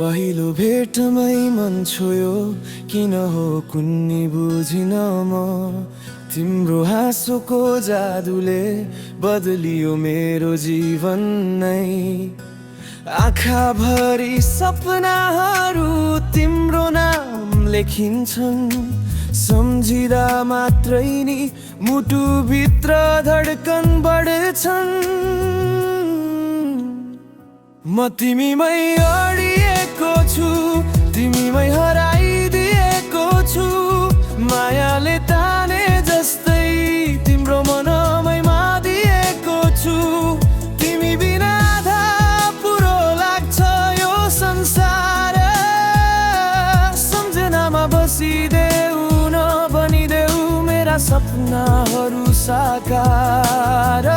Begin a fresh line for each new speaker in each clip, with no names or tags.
पहिलो भेटमै मन छोयो, किन हो कुन्नी बुझिन म। तिम्रो हाँसोको जादुले बदलियो मेरो जीवन नै। आँखाभरि सपनाहरू तिम्रो नाम लेखिन्छन्, सम्झिँदा मात्रै नि मुटुभित्र धड्कन बढ्छन्। म तिमीमै अडिएको छु, तिमीमै हराइदिएको छु। मायाले ताने जस्तै तिम्रो मनमै मादिएको छु। तिमी बिना आधा पुरो लाग्छ यो संसार। सम्झनामा बसिदेऊ न बनिदेऊ मेरा सपनाहरू साकार।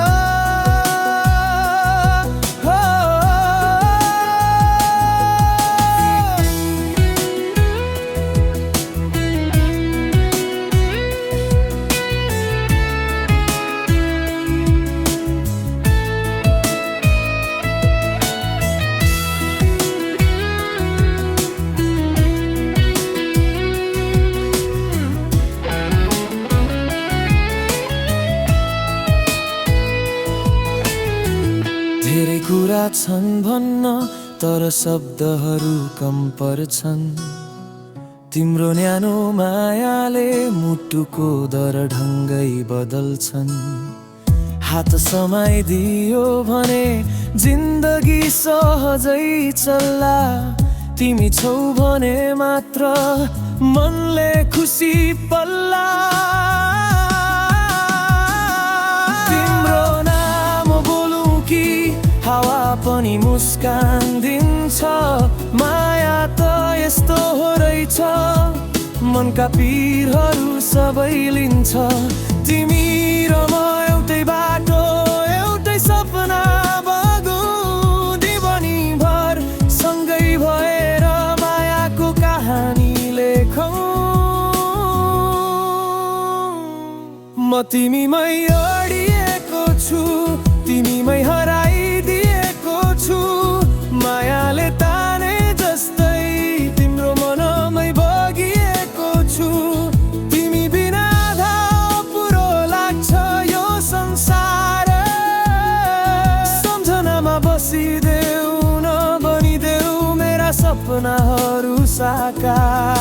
धेरै कुरा छन् भन्न, तर शब्दहरू कम पर्छन्। तिम्रो न्यानो मायाले मुटुको दर ढङ्गै बदल्छन्। हात समाइदियो भने जिन्दगी सहजै चल्ला। तिमी छौ भने मात्र मनले खुसी पल्ला। हावा पनि मुस्कान दिन्छ, माया त यस्तो हो रहेछ। मनका पिरहरू सबै लिन्छ, तिमी र म एउटै बाटो एउटै सपना बगौँ। दिनभर सँगै भएर मायाको कहानी लेखौँ। म तिमीमै अडिएको छु, तिमीमै हराइदिएको छु। मायाले ताने जस्तै तिम्रो मनमै बगिएको छु। तिमी बिना आधा पुरो लाग्छ यो संसार। सम्झनामा बसिदेऊ न बनिदेऊ मेरा सपनाहरू साकार।